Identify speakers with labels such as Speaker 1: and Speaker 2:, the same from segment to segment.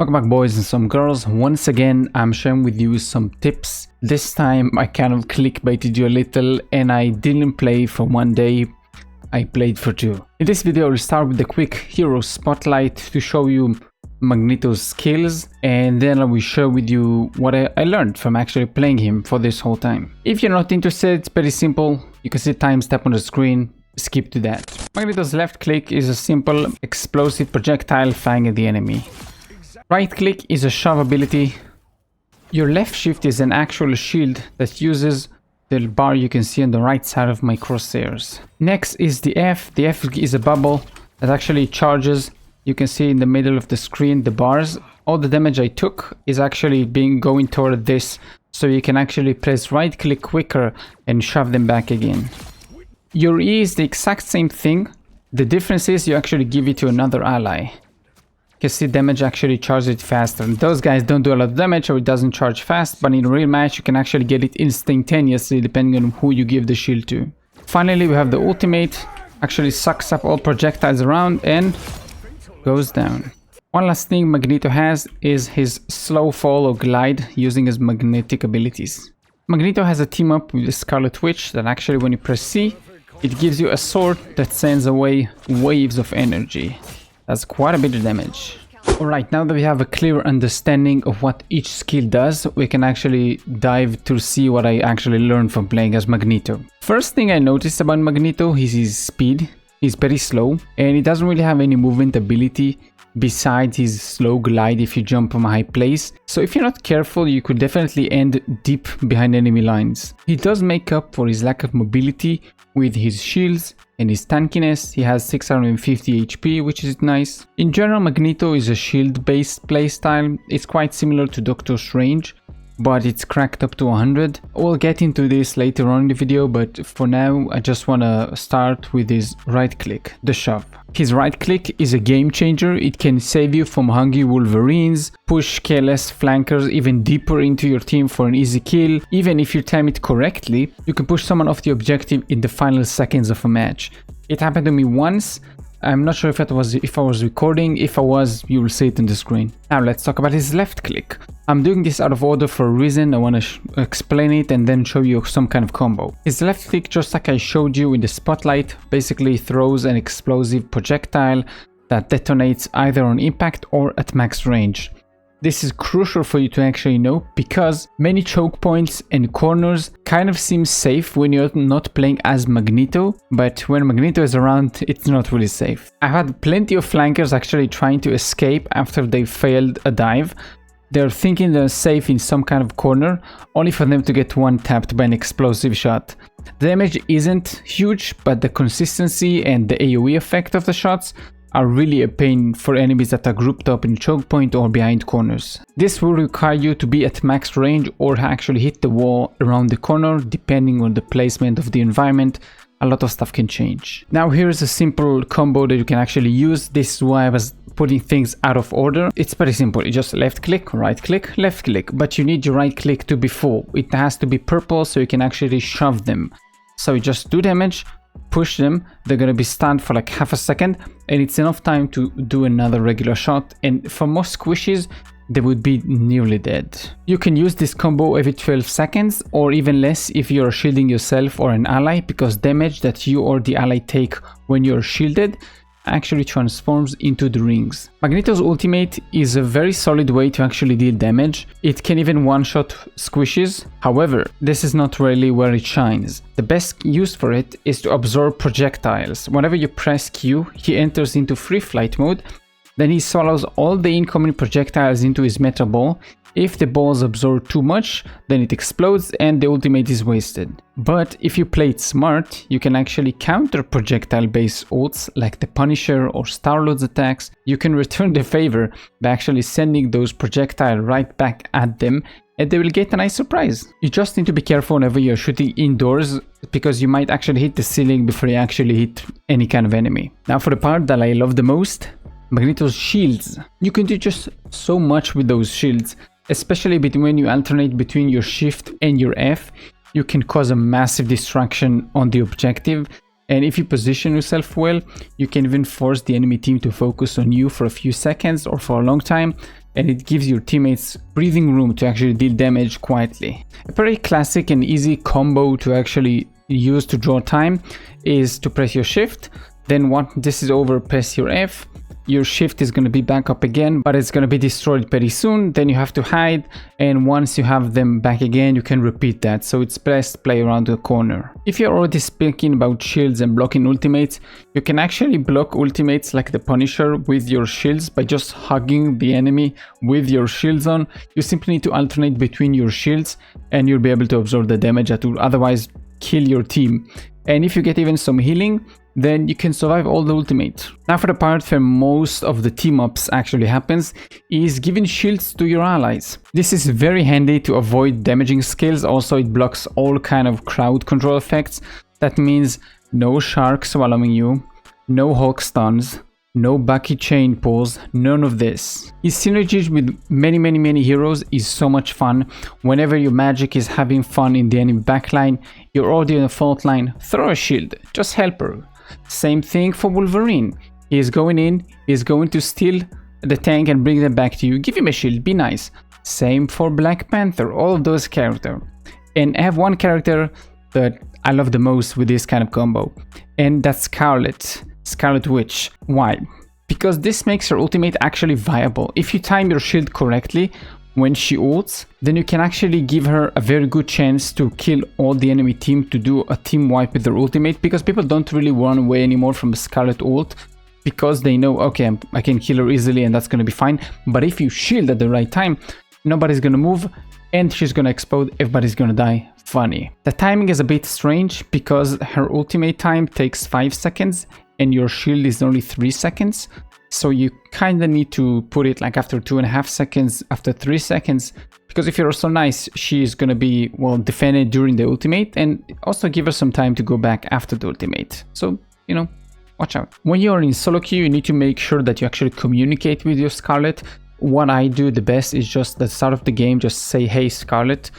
Speaker 1: Welcome back, boys and some girls. Once again, I'm sharing with you some tips. This time I kind of clickbaited you a little and I didn't play for one day, I played for two. In this video, I'll start with a quick hero spotlight to show you Magneto's skills, and then I will share with you what I learned from actually playing him for this whole time. If you're not interested, it's very simple. You can see timestamp on the screen. Skip to that. Magneto's left click is a simple explosive projectile firing at the enemy. Right click is a shove ability. Your left shift is an actual shield that uses the bar you can see on the right side of my crosshairs. Next is the F. The F is a bubble that actually charges. You can see in the middle of the screen the bars. All the damage I took is actually going toward this, so you can actually press right click quicker and shove them back again. Your E is the exact same thing. The difference is you actually give it to another ally. You can see damage actually charges it faster. And those guys don't do a lot of damage, or it doesn't charge fast, but in a real match you can actually get it instantaneously depending on who you give the shield to. Finally, we have the ultimate. Actually sucks up all projectiles around and goes down. One last thing Magneto has is his slow fall or glide using his magnetic abilities. Magneto has a team up with the Scarlet Witch that actually when you press C, it gives you a sword that sends away waves of energy. That's quite a bit of damage. Alright, now that we have a clear understanding of what each skill does, we can actually dive to see what I actually learned from playing as Magneto. First thing I noticed about Magneto is his speed. He's very slow and he doesn't really have any movement ability besides his slow glide if you jump from a high place. So if you're not careful, you could definitely end deep behind enemy lines. He does make up for his lack of mobility with his shields and his tankiness. He has 650 HP, which is nice. In general, Magneto is a shield-based playstyle. It's quite similar to Doctor Strange, but it's cracked up to 100. We'll get into this later on in the video, but for now I just want to start with his right click, the shove. His right click is a game changer. It can save you from hungry Wolverines, push careless flankers even deeper into your team for an easy kill. Even if you time it correctly, you can push someone off the objective in the final seconds of a match. It happened to me once. I'm not sure if I was recording. If I was, you will see it on the screen. Now let's talk about his left click. I'm doing this out of order for a reason. I want to explain it and then show you some kind of combo. His left click, just like I showed you in the spotlight, basically throws an explosive projectile that detonates either on impact or at max range. This is crucial for you to actually know because many choke points and corners kind of seem safe when you're not playing as Magneto, but when Magneto is around, it's not really safe. I've had plenty of flankers actually trying to escape after they failed a dive. They're thinking they're safe in some kind of corner, only for them to get one tapped by an explosive shot. The damage isn't huge, but the consistency and the AoE effect of the shots are really a pain for enemies that are grouped up in choke point or behind corners. This will require you to be at max range or actually hit the wall around the corner. Depending on the placement of the environment, a lot of stuff can change. Now here's a simple combo that you can actually use. This is why I was putting things out of order. It's very simple. You just left click, right click, left click, but you need your right click to be full. It has to be purple so you can actually shove them. So you just do damage, push them, they're gonna be stunned for like half a second, and it's enough time to do another regular shot, and for most squishes they would be nearly dead. You can use this combo every 12 seconds or even less if you're shielding yourself or an ally, because damage that you or the ally take when you're shielded actually transforms into the rings. Magneto's ultimate is a very solid way to actually deal damage. It can even one-shot squishes. However, this is not really where it shines. The best use for it is to absorb projectiles. Whenever you press Q, he enters into free flight mode. Then he swallows all the incoming projectiles into his meta ball. If the balls absorb too much, then it explodes and the ultimate is wasted. But if you play it smart, you can actually counter projectile-based ults like the Punisher or Star-Lord's attacks. You can return the favor by actually sending those projectiles right back at them, and they will get a nice surprise. You just need to be careful whenever you're shooting indoors, because you might actually hit the ceiling before you actually hit any kind of enemy. Now for the part that I love the most, Magneto's shields. You can do just so much with those shields. Especially when you alternate between your shift and your F, you can cause a massive distraction on the objective, and if you position yourself well, you can even force the enemy team to focus on you for a few seconds or for a long time, and it gives your teammates breathing room to actually deal damage quietly. A very classic and easy combo to actually use to draw time is to press your shift, then once this is over, press your F. Your shift is going to be back up again, but it's going to be destroyed pretty soon. Then you have to hide, and once you have them back again, you can repeat that. So it's best play around the corner. If you're already speaking about shields and blocking ultimates, you can actually block ultimates like the Punisher with your shields by just hugging the enemy with your shields on. You simply need to alternate between your shields, and you'll be able to absorb the damage that will otherwise kill your team. And if you get even some healing, then you can survive all the ultimate. Now for the part where most of the team ups actually happens is giving shields to your allies. This is very handy to avoid damaging skills. Also it blocks all kind of crowd control effects. That means no shark swallowing you, no Hulk stuns, no Bucky chain pulls, none of this. His synergy with many heroes is so much fun. Whenever your magic is having fun in the enemy backline, you're already in a fault line, throw a shield, just help her. Same thing for Wolverine. He is going in, he's going to steal the tank and bring them back to you. Give him a shield, be nice. Same for Black Panther, all of those characters. And I have one character that I love the most with this kind of combo, and that's Scarlet Witch. Why? Because this makes her ultimate actually viable. If you time your shield correctly when she ults, then you can actually give her a very good chance to kill all the enemy team, to do a team wipe with their ultimate, because people don't really run away anymore from Scarlet ult because they know, okay, I can kill her easily and that's gonna be fine. But if you shield at the right time, nobody's gonna move and she's gonna explode, everybody's gonna die. Funny. The timing is a bit strange because her ultimate time takes 5 seconds and your shield is only 3 seconds. So you kind of need to put it like after 2.5 seconds, after 3 seconds, because if you're so nice, she is gonna be, well, defended during the ultimate, and also give her some time to go back after the ultimate. So, you know, watch out. When you're in solo queue, you need to make sure that you actually communicate with your Scarlet. What I do the best is just at the start of the game, just say, hey Scarlet,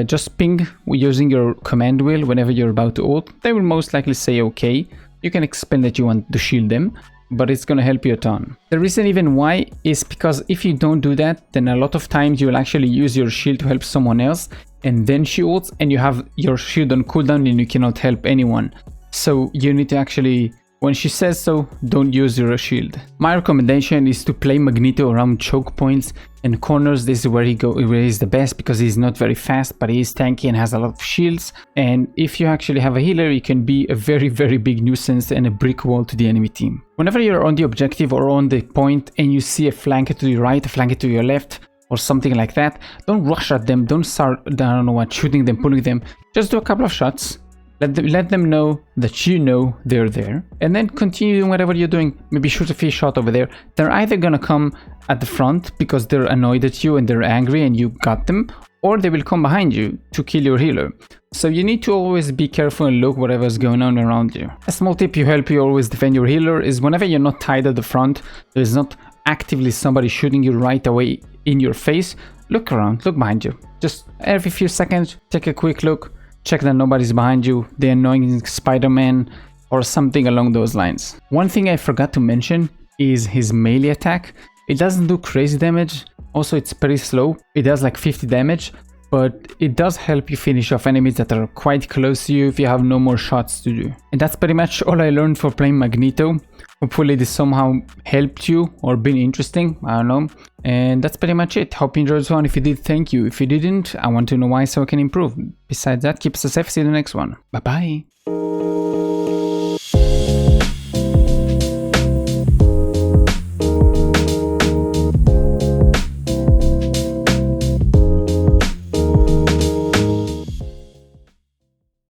Speaker 1: just ping using your command wheel whenever you're about to ult. They will most likely say okay. You can explain that you want to shield them, but it's gonna help you a ton. The reason even why is because if you don't do that, then a lot of times you will actually use your shield to help someone else, and then she ults and you have your shield on cooldown and you cannot help anyone. So you need to actually, when she says so, don't use your shield. My recommendation is to play Magneto around choke points and corners. This is where he's the best, because he's not very fast, but he is tanky and has a lot of shields. And if you actually have a healer, you can be a very big nuisance and a brick wall to the enemy team. Whenever you're on the objective or on the point and you see a flank to your right, a flank to your left, or something like that, don't rush at them, don't start, I don't know what, shooting them, pulling them. Just do a couple of shots. Let them know that you know they're there, and then continue doing whatever you're doing. Maybe shoot a fish shot over there. They're either gonna come at the front because they're annoyed at you and they're angry and you got them, or they will come behind you to kill your healer. So you need to always be careful and look whatever's going on around you. A small tip to help you always defend your healer is whenever you're not tied at the front, there's not actively somebody shooting you right away in your face, look around, look behind you. Just every few seconds, take a quick look. Check that nobody's behind you, the annoying Spider-Man, or something along those lines. One thing I forgot to mention is his melee attack. It doesn't do crazy damage, also it's pretty slow. It does like 50 damage, but it does help you finish off enemies that are quite close to you if you have no more shots to do. And that's pretty much all I learned for playing Magneto. Hopefully this somehow helped you or been interesting, I don't know. And that's pretty much it. Hope you enjoyed this one. If you did, thank you. If you didn't, I want to know why so I can improve. Besides that, keep us safe. See you in the next one. Bye bye.